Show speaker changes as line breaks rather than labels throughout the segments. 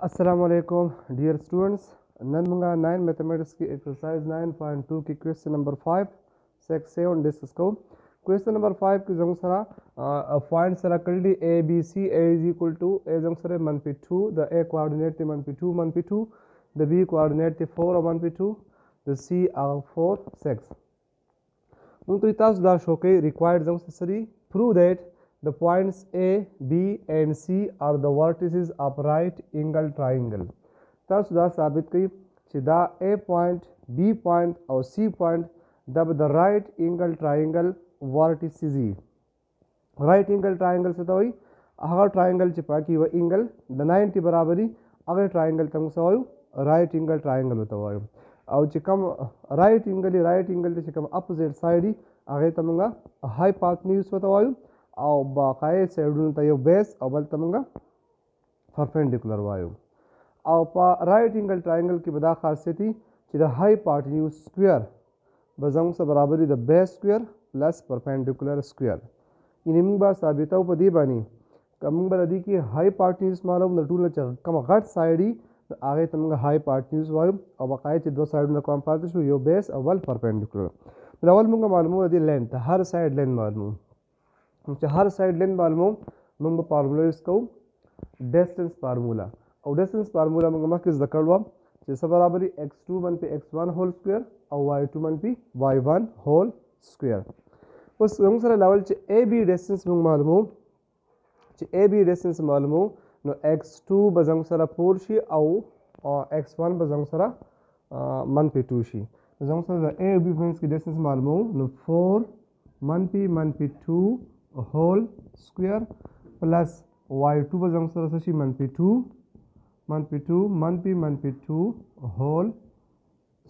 अस्सलाम वालेकुम dear students none मुंगा 9 मैथमेटिक्स की एक्सरसाइज 9.2 की क्वेश्चन नंबर 5 सेक्स 7 डिस्कस को क्वेश्चन नंबर 5 की जंग सरा फाइंड सरा कल्डी a b c a is equal to a जंग सरे -2 the a coordinate the -2 the b coordinate the 4 or -2 the c are 4 6 उन तो इतास दार शोके required जंग सरी prove that the points A, B and C are the vertices of right angle triangle. तास दा साबित कई कि दा A point, B point और C point दब the right angle triangle vertices he right angle triangle से तो वही अगर triangle चिपा की वह angle the 90 बराबरी अगर triangle तंग से वही right angle triangle होता वही और चिकम right angle ते चिकम opposite side ही अगर तमंगा hypotenuse होता वही او باقاعده سایډونو ته یو بیس او بل ته موږ پرپینډیکولر وایو او په رائټ اینګل ټرایانګل کې به دا خاصیت وي چې د هایپاټنیوز سکویر به زموږ سره برابر د بیس سکویر پلس پرپینډیکولر سکویر یعنې موږ به ثابتو په دې باندې که موږ به د دې کې هایپاټنیوز معلوم د ټول نه چې کوم غټ سایډ وي هغې ته موږ هایپاټنیوز وایو او باقاعده چې دوه سایډونه کوم پاتې شو یو بیس او بل پرپینډیکولر نو اول موږ معلومو د دې لینث هر سایډ لینث معلومو چې هر سایډ لین معلومو موږ به فارمولا یوز کوو ډسټنس فارمولا او ډسټنس فارمولا موږ مخکې زده کړې وه چې څه برابر x2 منفي x1 هول سکویر او y2 منفي y1 هول سکویر اوس موږ سره لاول چې a b ډسټنس موږ معلومو چې a b ډسټنس معلومو نو x2 به زموږ سره 4 شي او x1 به زموږ سره منفي 2 شي زموږ سره د a او b منځ کې ډسټنس معلومو نو 4 منفي 2 whole square plus y2 به زموږ سره څه شي -2 منفي 2 whole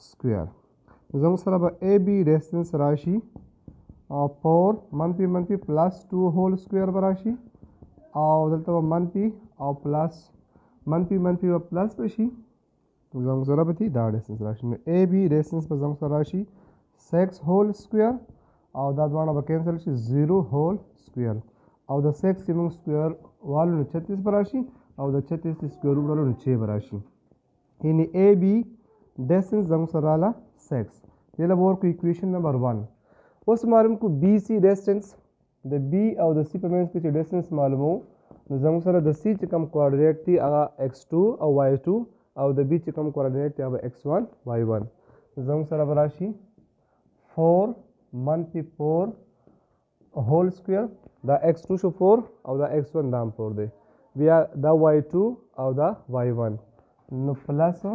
square زموږ سره به a b ډسټنس راشي 4 منفي پلس 2 whole square به راشي او دلته به منفي او پلس منفي او پلس به شي زموږ سره به دا ډسټنس راشي نو a b ډسټنس به زموږ سره راشي 6 whole square او دا دواړه به کینسل شي 0 هول سکویر او د 6 چې موږ سکویر والو نو 36 به راشي او د 36 چې سکویر روټ والو نو 6 به راشي یعنې اے بي ډسټنس زموږ سره راله 6 دې له به ورکړو اکویشن نمبر 1 اوس معلوم کړو بي سي ډسټنس د بي او د سی په منځ کې چې ډسټنس معلومو نو زموږ سره د سی چې کوم کوارډینیټ دی هغه x2 او y2 او د بي چې کوم کوارډینیټ دی هغه x1 y1 زموږ سره به راشي 4 منفي 4 هول سکویر دا x2 شو 4 او دا x1 دا هم 4 دی بیا دا y2 او دا y1 نو پلس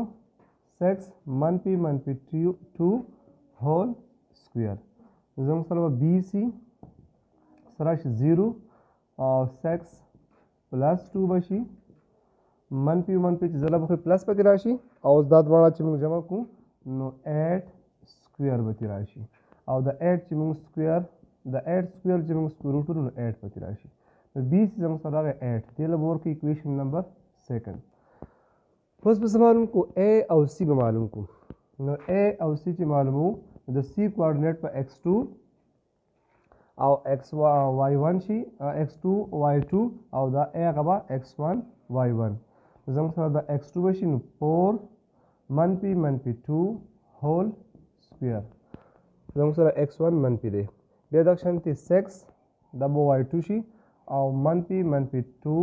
6 منفي 2 هول سکویر زموږ سره به بي سي سره راشي 0 او 6 پلس 2 به شي منفي چې ځله به پلس پکې راشي او دا دواړه چې موږ جمع کړو نو 8 سکویر به ترې راشي او د 8 چې موږ سکویر د 8 سکویر چې موږ سکویر روټ نو 8 پکې راشي نو بي سي زموږ سره راغی 8 دې له به ورکړو اکویشن نمبر 2 اوس به څه معلوم کړو a او c به معلوم کړو نو a او c چې معلومو د c کوارډینیټ په x2 او y1 شي x2 y2 او دا a هغه به x1 y1 زموږ سره د x2 به شي نو 4 منفي 2 هول سکویر زموږ سره x1 منفي دی بیا دغه شانتې 6 دا به y2 شي او منفي 2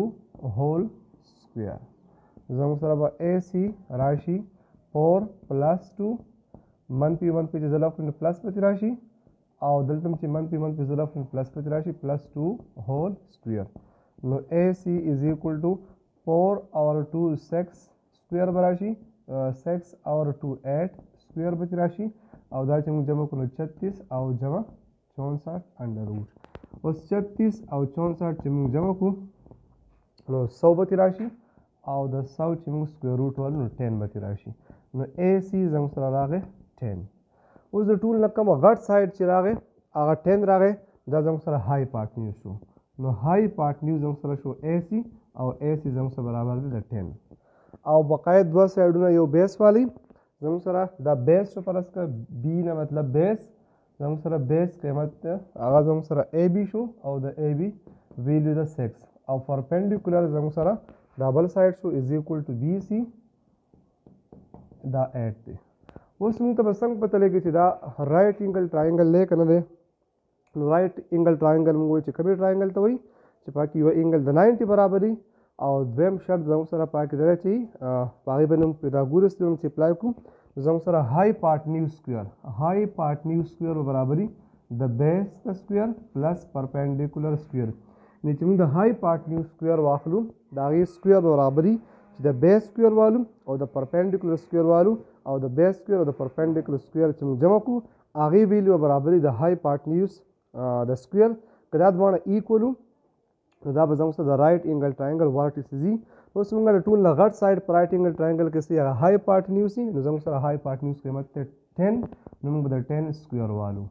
هول سکویر زموږ سره به ac راشي 4 پلس 2 منفي چې ځله وکړو نو پلس پکې راشي او دلته هم چې منفي ځله وکړو نو پلس پکې راشي پلس 2 هول سکویر نو ac is equal to 4 over 2 6 سکویر به راشي 6 over 2 8 سکویر پکې راشي او دا چې موږ جمع کړو 36 او جمع 64 انډر روټ اوس 36 او 64 چې موږ جمع کړو نو 100 به راشي او د 100 چې موږ سکویر روټ والو نو 10 به راشي نو اے سی زموږ سره راغی 10 اوس د ټول نه کومه غټ سایډ چې راغی هغه 10 راغی دا زموږ سره هایپاټنیوز شو نو هایپاټنیوز زموږ سره شو اے سی او اے سی زموږ سره برابر دی د 10 او بقایت دوه سایډونه یو بیس والی زموږ سره دا بیس شو فرض کړه بی نه مطلب بیس زموږ سره بیس قیمت هغه زموږ سره اے بی شو او د اے بی ویلیو د 6 او پرپینډیکولر زموږ سره دا بل سایډ شو از ایکول ټو بی سی دا 8 دی. اوس موږ ته به څنګه پته لګي چې دا رایټ اینګل ټرایینګل دی که نه دی. نو رایټ اینګل ټرایینګل موږ وایو چې کومې ټرایینګل ته وایي چې پاکې یوه اینګل د 90 برابر وي او دویم شرط زموږ سره پاکې دی چې په هغې باندې موږ پیتاګورس تیورم چې اپلای کړو زموږ سره هایپارټنیوس سکویر به برابر وي د بیس د سکویر پلس پرپینډیکولر سکویر. یعنې چې موږ د هایپارټنیوس سکویر واخلو د هغې سکویر به برابر وي چې د بیس سکویر والو او د پرپینډیکولر سکویر والو او د بیس سکویر او د پرپینډیکولر سکویر چې موږ جمع کړو هغې ویلیو به برابر وي د هایپارټنیوس د سکویر. که دا دواړه ایکول وو نو دا به زموږ سره د رایټ اینګل ټرایینګل ورټیسز وي. اوس موږ د ټول نه غټ سایډ په رایټ اینګل ټرایینګل کې څه هغه هایپارټنیوس وي نو زموږ سره هایپارټنیوس قیمت دی 10 نو موږ د 10 سکویر والو.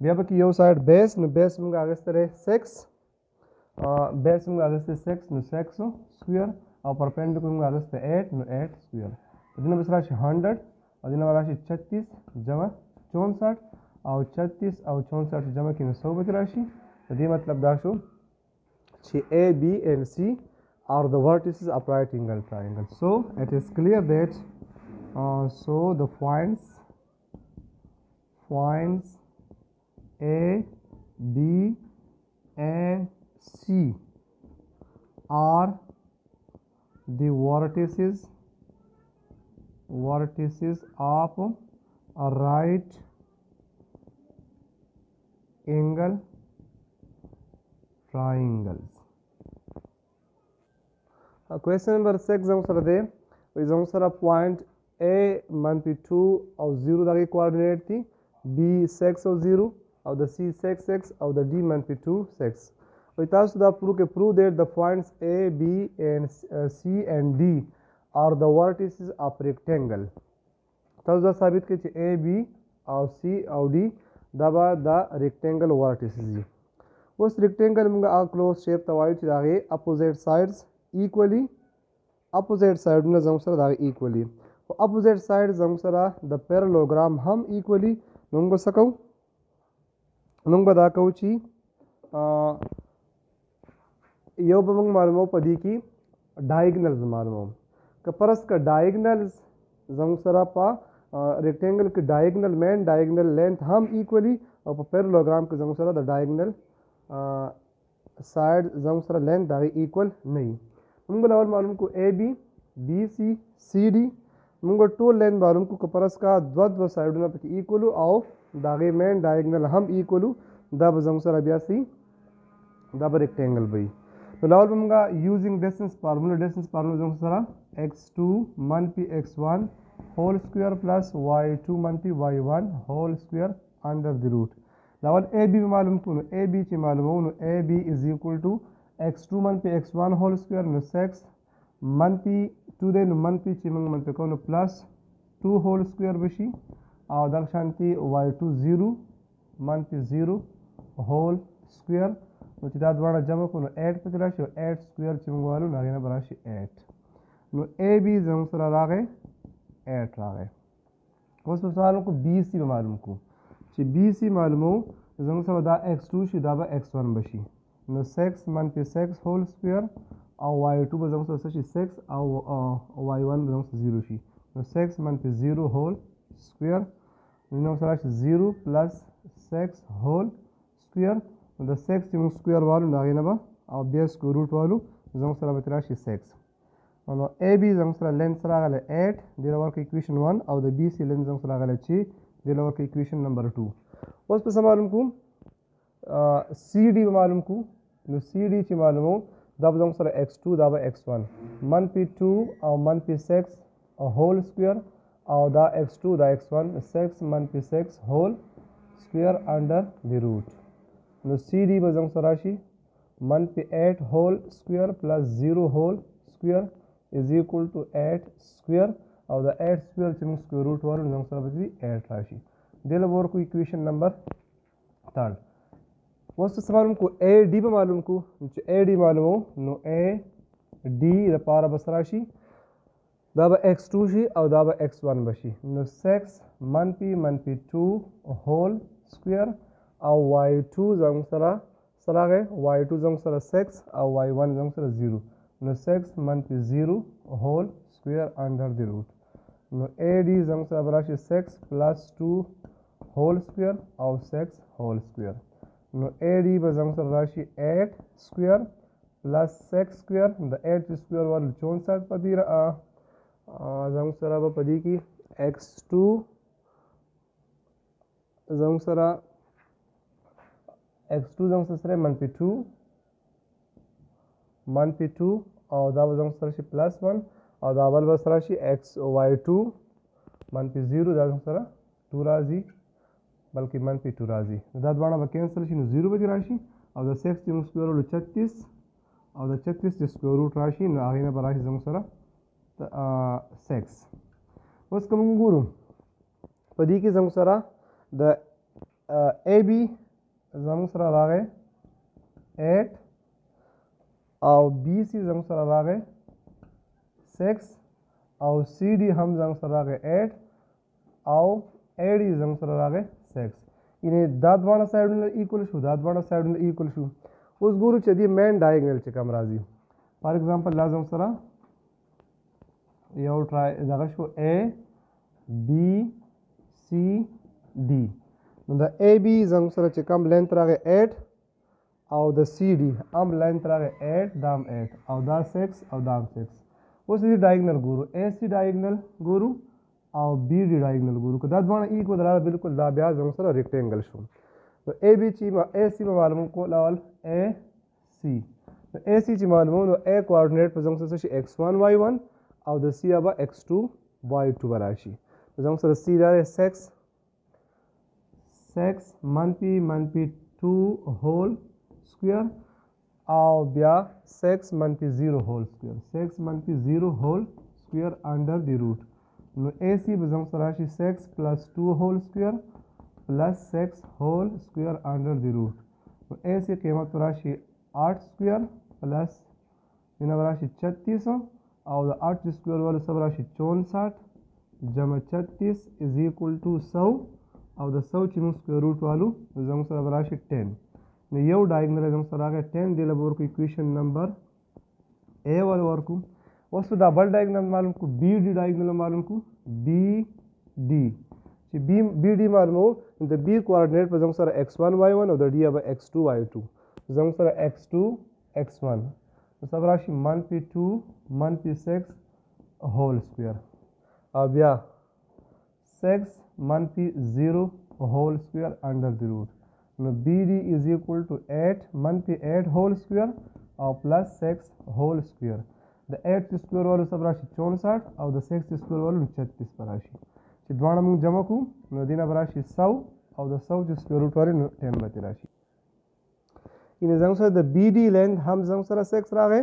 بیا به کې یو سایډ بیس نو بیس موږ اخیستی دی 6 بیس موږ اخیستی 6 نو 6 سکویر او پرپینډیکولر موږ اخیستی 8 نو 8 سکویر. په دې نه بس راشي 100 او دې نه به راشي 36 جمع 64 او 36 او 64 جمع کړي نو 100 به راشي. د دې مطلب دا شو چې A, B and C are the vertices of right angle triangle. So it is clear that so the points A, B and C are the vertices of a right angle triangles. Question number 6 زموږ سره دی وایي زموږ سره پوینټ A -2 او 0 دغې کوارډینیټ دي B 6 او 0 او د C 6 او د D -2 6. وایي تاسو دا پروف that the points A, B and C and D are the vertices of rectangle. تاسو دا ثابت کړئ چې A, B او C او D دا به د rectangle vertices دي. اوس rectangle موږ هغه کلوز شیپ ته وایو چې د هغې اپوزیټ سایډز equally اپوزیټ سایډونه زموږ سره د هغې equally خو اپوزیټ سایډ زموږ سره د پیرالوګرام هم equally نو موږ به څه کوو موږ به دا کوو چې یو به موږ معلومو په دې کې ډایګنلز معلومو که فرض که ډایګنلز زموږ سره په ریکټینګل کې ډایګنل مین ډایګنل لینث هم equally او په پیرالوګرام کې زموږ سره د ډایګنل سایډ زموږ سره لینث د هغې equal نه وي. موږ به اول معلوم کړو A B B C C D موږ به ټول لینث معلوم کړو که فرض کا دوه سایډونه پکې equal او د هغې مین ډایګنل هم equal دا به زموږ سره بیا سي دا به ریکټینګل به وي. نو اول به موږ یوزینګ ډسټنس فارموله زموږ سره x2 منفي x1 whole square plus y2 منفي y1 whole square under the root. اول AB به معلوم کړو نو AB چې معلومو نو AB is equal to x2 منفي x1 whole square نو 6 منفي 2 دی نو منفي چې موږ منفي کوو نو پلس 2 whole square به شي او دغه شانتي y2 0 منفي 0 whole square نو چې دا دواړه جمع کړو نو 8 پکې راشي او 8 سکویر چې موږ وایو نو هغې نه به راشي 8 نو AB زموږ سره راغی 8 راغی. اوس به معلوم کړو BC به معلوم کړو چې BC معلومو زموږ سره دا x2 شي دا به x1 به شي نو 6 منفي 6 whole square او y2 به زموږ سره څه شي 6 او y1 به زموږ سره 0 شي نو 6 منفي 0 whole square نو زموږ سره راشي 0 پلس 6 whole square نو د 6 چې موږ سکویر والو نو هغې نه به او بیا سکویر روټ والو زموږ سره به ترې راشي 6 نو AB زموږ سره لینث راغلی 8 دې له ورکړه اکویشن 1 او د BC لینث زموږ سره راغلی 6 دې له ورکړه اکویشن نمبر 2. اوس په څه معلوم کړو CD به معلوم کړو نو CD چې معلومو دا به زموږ سره x2 دا به x1 منفي 2 او منفي 6 whole square او دا x2 دا x1 6 منفي 6 whole square under the root نو CD به زموږ سره راشي منفي 8 whole square plus 0 whole square is equal to 8 square او د 8 square چې موږ سکویر روټ والو نو زموږ سره به 8 راشي. دې له ورکو اکویشن نمبر 3. اوس څه معلوم کړو AD به معلوم کړو چې AD معلومو نو AD دپاره به څه راشي دا به x2 شي او دا به x1 به شي نو 6 منفي 2 whole square او y2 زموږ سره سره غي y2 زموږ سره 6 او y1 زموږ سره 0 نو 6 منفي 0 هول سکویر انډر دی روټ نو AD زموږ سره براشي 6 پلس 2 هول سکویر او 6 هول سکویر نو AD به زموږ سره راشي 8 سکویر پلس 6 سکویر د 8 سکویر ول 64 پدې زموږ سره به پدې کې x2 زموږ سره x2 زموږ سره منفي 2 او دا به زموږ سره شي پلس 1 او دا بل به سره شي y2 منفي 0 دا زموږ سره 2 راځي بلکې منفي 2 راځي دا دواړه به کینسل شي نو 0 به راشي او د 6 زموږ سکویر ول 36 او د 36 د سکویر روټ راشي نو هغې نه به راشي زموږ سره 6 اوس که موږ ګورو په دې کې زموږ سره د AB زموږ سره راغی 8 او BC زموږ سره راغی 6 او CD هم زموږ سره راغی 8 او AD زموږ سره راغی 6 یعنې دا دواړه سایډونه ایکول شو دا دواړه سایډونه ایکول شو اوس ګورو چې دې مین ډایګنل چې کوم راځي فار ایگزامپل دا زموږ سره یو دغه شو A B C D نو د AB زموږ سره چې کوم لینث راغی 8 او د CD هم لینث راغی 8 دا هم 8 او دا 6 او دا هم 6 اوس دې ډایګنل ګورو AC ډایګنل ګورو او BD ډایګنل ګورو که دا دواړه ایکو دراله بالکل دا بیا زموږ سره ریکټینګل شو نو AB چې AC به معلومو کول اول AC نو AC چې معلومو نو A کوارډینیټ په زموږ سره شي x1 y1 او د C به x2 y2 به راشي زموږ سره C دا 6 منفي 2 هول سکویر او بیا 6 منفي 0 هول سکویر 6 منفي 0 هول سکویر انډر دی روټ نو AC به زموږ سره راشي 6 پلس 2 هول سکویر پلس 6 هول سکویر انډر دی روټ نو AC قیمت به راشي 8 سکویر پلس اینه به راشي 36 او د 8 سکویر والو سره راشي 64 جمع 36 از ایکول ټو 100 او د 100 چې موږ سکویر روټ والو زموږ سره به راشي 10 نو یو ډایګنل زموږ سره راغی 10 دی له به ورکو اکویشن نمبر A والا ورکو اوس په دا بل ډایګنل معلوم کو BD ډایګنل معلوم کو BD چې BD معلومو د B کوارډینیټ په زموږ سره x1 y1 او د D به x2 y2 زموږ سره x2 x1 نو سب راشي منفي 2 منفي 6 هول سکویر او بیا 6 منفي 0 هول سکویر انډر دی روټ نو BD is equal to 8 منفي 8 هول سکویر او پلس 6 هول سکویر د 8 سکویر والو سب راشي 64 او د 6 سکویر والو 36 پر راشي چې دواړه موږ جمع کوو نو دینه به راشي 100 او د 100 چې سکویر روټ والي نو 10 به راشي یعنې زموږ سره د BD لینث هم زموږ سره 6 راغی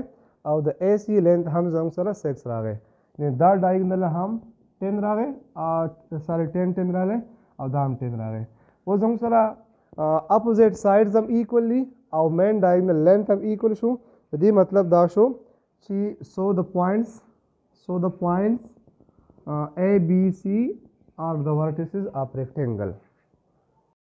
او د AC لینث هم زموږ سره 6 راغی یعنې دا ډایګنل هم 10 راغی ساري 10 راغی او دا هم 10 راغی اوس زموږ سره اپوزیټ سایډز هم ایکول دي او مین ډایګنل لینث هم ایکول شو د دې مطلب دا شو چې so the points A, B, C are the vertices of rectangle